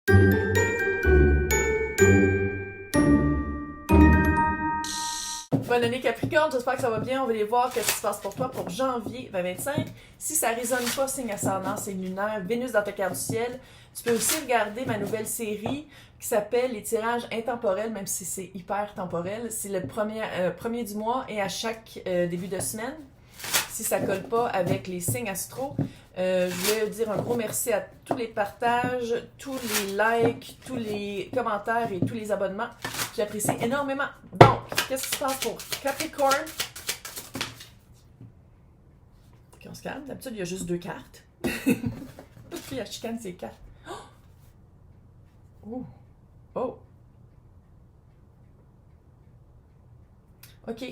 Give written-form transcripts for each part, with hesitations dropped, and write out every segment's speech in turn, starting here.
Bonne année Capricorne, j'espère que ça va bien. On va aller voir ce qui se passe pour toi pour janvier 2025. Si ça ne résonne pas, signe ascendant, signe lunaire, Vénus dans ta carte du ciel. Tu peux aussi regarder ma nouvelle série qui s'appelle Les tirages intemporels, même si c'est hyper temporel. C'est le premier du mois et à chaque début de semaine. Si ça ne colle pas avec les signes astro, je voulais dire un gros merci à tous les partages, tous les likes, tous les commentaires et tous les abonnements. J'apprécie énormément. Donc, qu'est-ce qui se passe pour Capricorne? Ok, on se calme. D'habitude, il y a juste 2 cartes. Puis la chicane, c'est 4. Oh! Oh! Ok,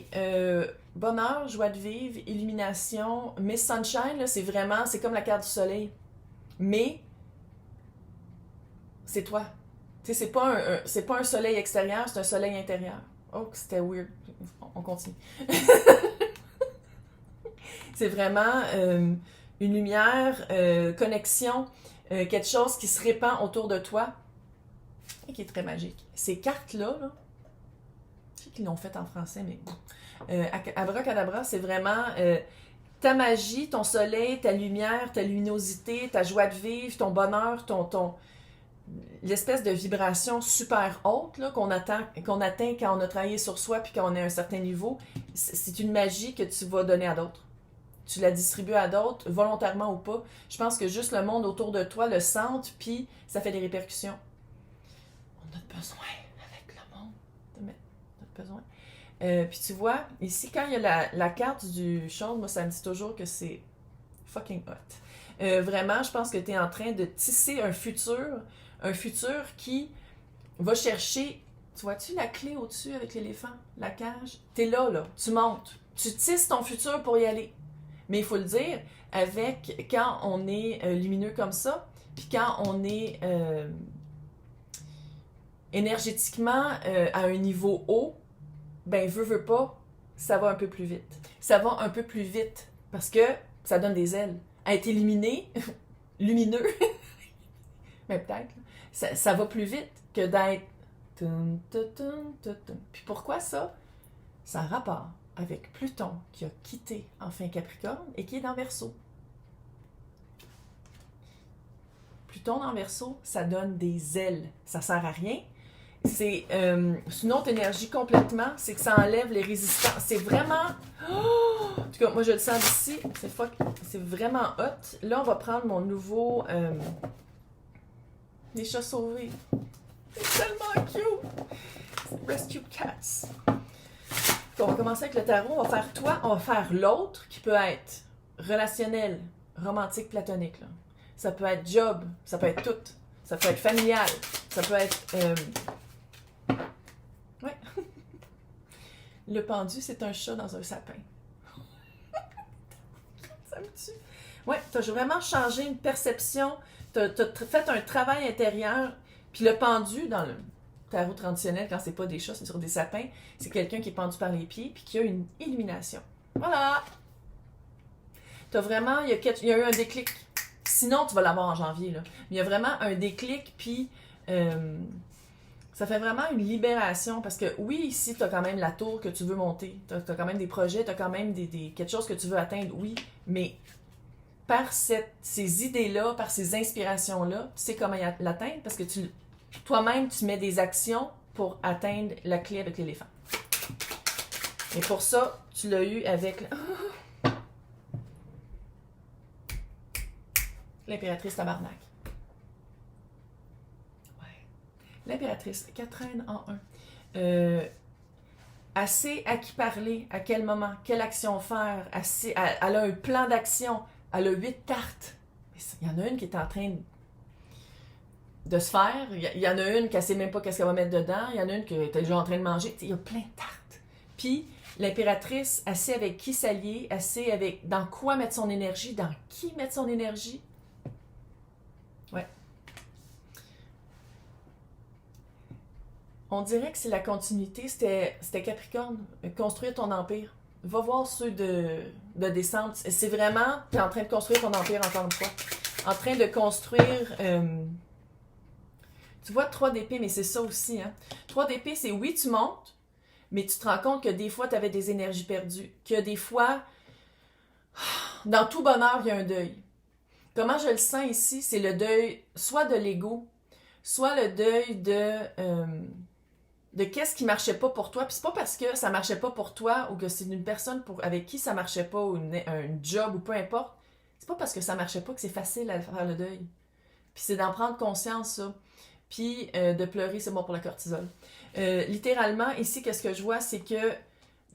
bonheur, joie de vivre, illumination. Miss Sunshine, là, c'est comme la carte du soleil. Mais, c'est toi. Tu sais, c'est pas un soleil extérieur, c'est un soleil intérieur. Oh, c'était weird. On continue. C'est vraiment une lumière, connexion, quelque chose qui se répand autour de toi et qui est très magique. Ces cartes-là, là, je sais qu'ils l'ont fait en français, mais Abracadabra, c'est vraiment ta magie, ton soleil, ta lumière, ta luminosité, ta joie de vivre, ton bonheur, l'espèce de vibration super haute là, qu'on atteint quand on a travaillé sur soi puis quand on est à un certain niveau. C'est une magie que tu vas donner à d'autres. Tu la distribues à d'autres, volontairement ou pas. Je pense que juste le monde autour de toi le sente, puis ça fait des répercussions. On a besoin, avec le monde, de mettre notre besoin. Puis tu vois, ici, quand il y a la carte du chaude, moi, ça me dit toujours que c'est fucking hot. Vraiment, je pense que tu es en train de tisser un futur qui va chercher... Tu vois-tu la clé au-dessus avec l'éléphant, la cage? T'es là, tu montes. Tu tisses ton futur pour y aller. Mais il faut le dire, quand on est lumineux comme ça, puis quand on est énergétiquement à un niveau haut, ben veux pas, ça va un peu plus vite. Ça va un peu plus vite parce que ça donne des ailes. À être illuminé, lumineux, mais peut-être, ça va plus vite que d'être... Puis pourquoi ça? Ça a rapport avec Pluton qui a quitté enfin Capricorne et qui est dans Verseau. Pluton dans Verseau, ça donne des ailes. Ça sert à rien. C'est une autre énergie complètement. C'est que ça enlève les résistances. C'est vraiment... Oh! En tout cas, moi je le sens d'ici. C'est vraiment hot. Là, on va prendre mon nouveau... Les chats sauvés. C'est tellement cute! Rescue Cats. On va commencer avec le tarot. On va faire toi, on va faire l'autre qui peut être relationnel, romantique, platonique. Là. Ça peut être job, ça peut être tout. Ça peut être familial, ça peut être... Ouais. Le pendu, c'est un chat dans un sapin. Ça me tue. Ouais, t'as vraiment changé une perception, t'as fait un travail intérieur, puis le pendu, dans le tarot traditionnel, quand c'est pas des chats, c'est sur des sapins, c'est quelqu'un qui est pendu par les pieds, puis qui a une illumination. Voilà! T'as vraiment, il y a eu un déclic. Sinon, tu vas l'avoir en janvier, là. Mais il y a vraiment un déclic, puis ça fait vraiment une libération, parce que oui, ici, tu as quand même la tour que tu veux monter, tu as quand même des projets, tu as quand même quelque chose que tu veux atteindre, oui, mais par ces idées-là, par ces inspirations-là, tu sais comment l'atteindre, parce que toi-même, tu mets des actions pour atteindre la clé avec l'éléphant. Et pour ça, tu l'as eu avec... l'impératrice tabarnak. L'impératrice, 4 reines en un. Assez à qui parler, à quel moment, quelle action faire, elle a un plan d'action, elle a 8 cartes. Il y en a une qui est en train de se faire, il y en a une qui ne sait même pas qu'est-ce qu'elle va mettre dedans, il y en a une qui est déjà en train de manger, il y a plein de tartes. Puis l'impératrice, assez avec qui s'allier, assez avec dans quoi mettre son énergie, dans qui mettre son énergie. Ouais. On dirait que c'est la continuité, c'était Capricorne, construire ton empire. Va voir ceux de décembre. C'est vraiment, tu es en train de construire ton empire encore une fois. En train de construire Tu vois, 3 d'épée, mais c'est ça aussi, hein. 3 d'épée, c'est oui, tu montes, mais tu te rends compte que des fois, tu avais des énergies perdues. Que des fois, dans tout bonheur, il y a un deuil. Comment je le sens ici, c'est le deuil soit de l'ego, soit le deuil de qu'est-ce qui marchait pas pour toi. Puis c'est pas parce que ça marchait pas pour toi ou que c'est une personne avec qui ça marchait pas ou un job ou peu importe. C'est pas parce que ça marchait pas que c'est facile à faire le deuil. Puis c'est d'en prendre conscience, ça. Puis de pleurer, c'est bon pour la cortisol. Littéralement, ici, qu'est-ce que je vois, c'est que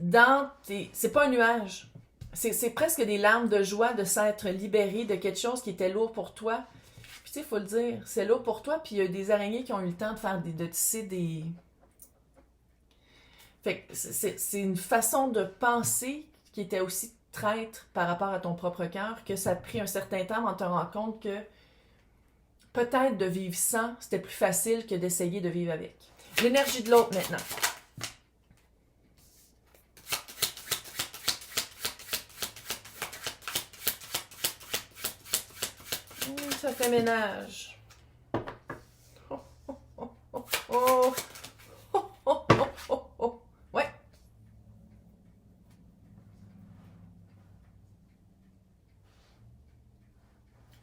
dans tes... C'est pas un nuage. C'est presque des larmes de joie de s'être libéré de quelque chose qui était lourd pour toi. Puis tu sais, il faut le dire, c'est lourd pour toi, puis il y a des araignées qui ont eu le temps de faire de tisser des... Fait que c'est une façon de penser qui était aussi traître par rapport à ton propre cœur, que ça a pris un certain temps avant de te rendre compte que peut-être de vivre sans, c'était plus facile que d'essayer de vivre avec. L'énergie de l'autre maintenant. Ça fait ménage. Oh, oh, oh, oh, oh. Oh, oh, oh, oh, oh. Ouais.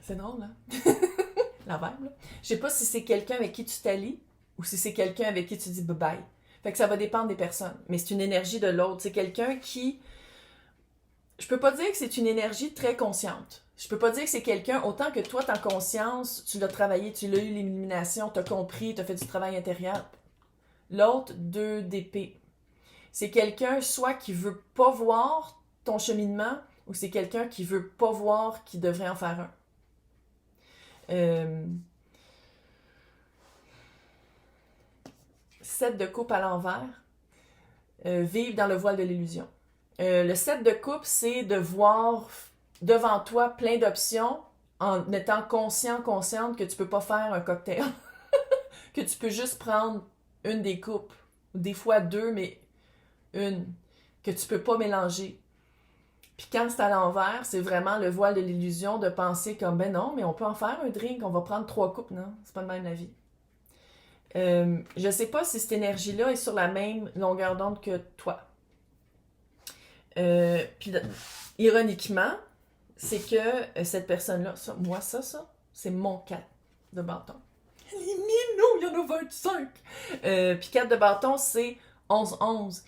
C'est drôle, hein? La vibe, là. Je sais pas si c'est quelqu'un avec qui tu t'allies ou si c'est quelqu'un avec qui tu dis bye-bye. Fait que ça va dépendre des personnes. Mais c'est une énergie de l'autre. C'est quelqu'un qui... Je peux pas dire que c'est une énergie très consciente. Je peux pas dire que c'est quelqu'un, autant que toi, ta conscience, tu l'as travaillé, tu l'as eu l'illumination, t'as compris, t'as fait du travail intérieur. L'autre, 2 d'épée. C'est quelqu'un soit qui veut pas voir ton cheminement ou c'est quelqu'un qui veut pas voir qui devrait en faire un. 7 de coupe à l'envers. Vivre dans le voile de l'illusion. Le 7 de coupe, c'est de voir devant toi plein d'options en étant consciente que tu peux pas faire un cocktail. Que tu peux juste prendre une des coupes. Des fois 2, mais une. Que tu peux pas mélanger. Puis quand c'est à l'envers, c'est vraiment le voile de l'illusion de penser comme, ben non, mais on peut en faire un drink, on va prendre 3 coupes. Non, c'est pas de même la vie. Je sais pas si cette énergie-là est sur la même longueur d'onde que toi. Puis, ironiquement, c'est que cette personne-là, ça, c'est mon 4 de bâton. Les miens, il y en a 25! Puis 4 de bâton, c'est 11-11.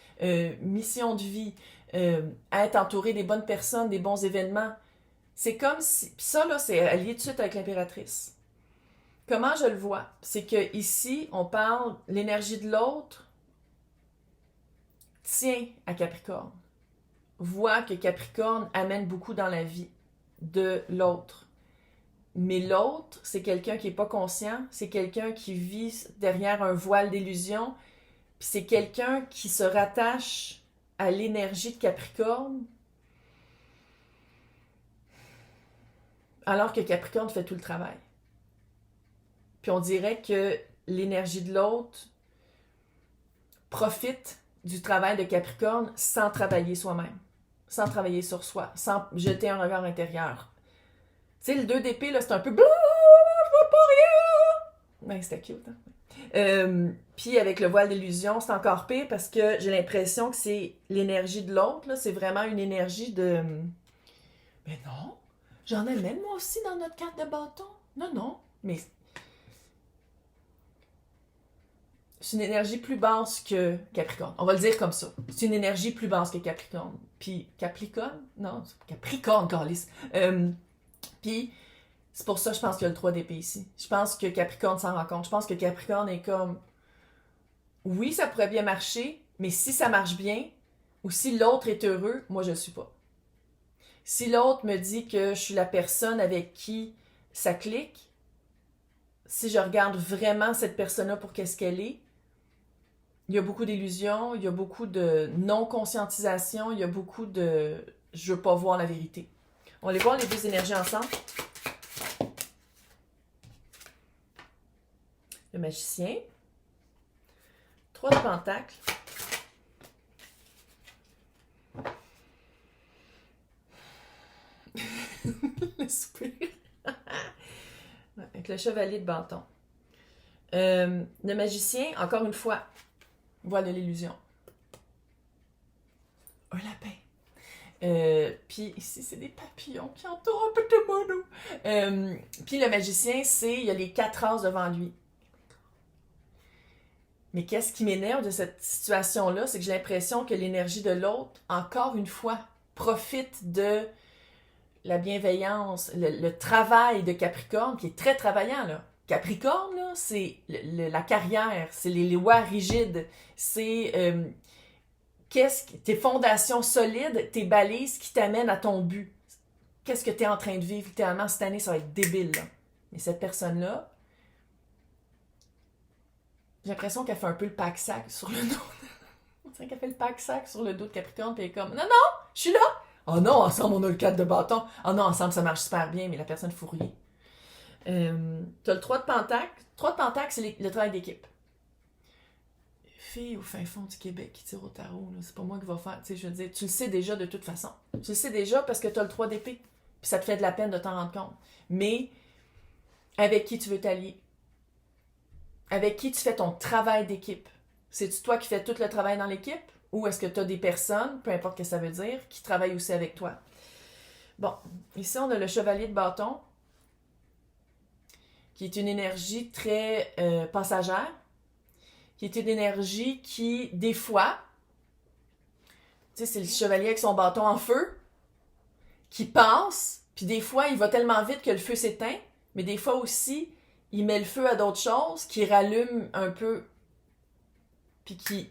Mission de vie. Être entouré des bonnes personnes, des bons événements. C'est comme si... Puis ça, là, c'est allié tout de suite avec l'impératrice. Comment je le vois? C'est que ici, on parle l'énergie de l'autre tient à Capricorne. Voit que Capricorne amène beaucoup dans la vie de l'autre. Mais l'autre, c'est quelqu'un qui n'est pas conscient, c'est quelqu'un qui vit derrière un voile d'illusion, puis c'est quelqu'un qui se rattache à l'énergie de Capricorne, alors que Capricorne fait tout le travail. Puis on dirait que l'énergie de l'autre profite du travail de Capricorne sans travailler soi-même, sans travailler sur soi, sans jeter un regard intérieur. Tu sais, le 2 d'épée, là, c'est un peu... Je vois pas rien! Ben, c'était cute, hein? Puis avec le voile d'illusion, c'est encore pire parce que j'ai l'impression que c'est l'énergie de l'autre, là. C'est vraiment une énergie de... Mais non! J'en ai même moi aussi dans notre carte de bâton. Non, non. Mais c'est une énergie plus basse que Capricorne. On va le dire comme ça. C'est une énergie plus basse que Capricorne. Puis Capricorne? Non, c'est Capricorne, câlisse. Puis c'est pour ça que je pense qu'il y a le 3 d'épée ici. Je pense que Capricorne s'en rend compte. Je pense que Capricorne est comme... Oui, ça pourrait bien marcher, mais si ça marche bien, ou si l'autre est heureux, moi je le suis pas. Si l'autre me dit que je suis la personne avec qui ça clique, si je regarde vraiment cette personne-là pour qu'est-ce qu'elle est, il y a beaucoup d'illusions, il y a beaucoup de non-conscientisation, il y a beaucoup de... Je veux pas voir la vérité. On va aller voir les 2 énergies ensemble. Le magicien. 3 de pentacles. Le soupir. Avec le chevalier de bâton. Le magicien, encore une fois, voilà l'illusion. Un lapin. Puis ici, c'est des papillons qui entourent un peu de mono. Puis le magicien, il y a les 4 as devant lui. Mais qu'est-ce qui m'énerve de cette situation-là, c'est que j'ai l'impression que l'énergie de l'autre, encore une fois, profite de la bienveillance, le travail de Capricorne, qui est très travaillant, là. Capricorne, là, c'est la carrière, c'est les lois rigides, c'est tes fondations solides, tes balises qui t'amènent à ton but. Qu'est-ce que tu es en train de vivre littéralement cette année, ça va être débile, là. Mais cette personne-là, j'ai l'impression qu'elle fait un peu le pack-sac sur le dos. On dirait qu'elle fait le pack-sac sur le dos de Capricorne, puis elle est comme, non, non, je suis là. Oh non, ensemble, on a le 4 de bâton. Oh non, ensemble, ça marche super bien, mais la personne fourrier. T'as le 3 de Pentacle. 3 de Pentacle, c'est le travail d'équipe. Fille au fin fond du Québec qui tire au tarot, là, c'est pas moi qui va faire. Tu sais, je veux dire, tu le sais déjà de toute façon. Tu le sais déjà parce que t'as le 3 d'épée. Puis ça te fait de la peine de t'en rendre compte. Mais avec qui tu veux t'allier? Avec qui tu fais ton travail d'équipe? C'est-tu toi qui fais tout le travail dans l'équipe? Ou est-ce que tu as des personnes, peu importe ce que ça veut dire, qui travaillent aussi avec toi? Bon, ici on a le chevalier de bâton, qui est une énergie très passagère, qui est une énergie qui, des fois, tu sais, c'est le chevalier avec son bâton en feu, qui passe, puis des fois, il va tellement vite que le feu s'éteint, mais des fois aussi, il met le feu à d'autres choses, qui rallument un peu, puis qui...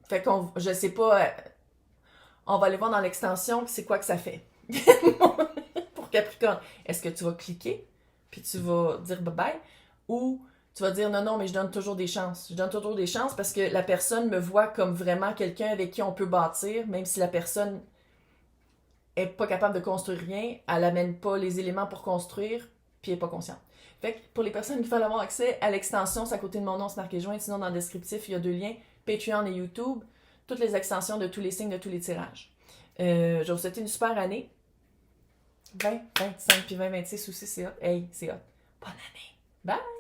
Fait qu'on, je sais pas, on va aller voir dans l'extension c'est quoi que ça fait. Pour Capricorne. Est-ce que tu vas cliquer, puis tu vas dire bye-bye, ou tu vas dire non, non, mais je donne toujours des chances. Je donne toujours des chances parce que la personne me voit comme vraiment quelqu'un avec qui on peut bâtir, même si la personne est pas capable de construire rien, elle amène pas les éléments pour construire, puis elle est pas consciente. Fait que pour les personnes qui veulent avoir accès à l'extension, c'est à côté de mon nom, c'est marqué joint. Sinon, dans le descriptif, il y a 2 liens, Patreon et YouTube, toutes les extensions de tous les signes, de tous les tirages. Je vais vous souhaiter une super année. 20, 25, puis 20, 26 aussi, c'est hot. Hey, c'est hot. Bonne année. Bye!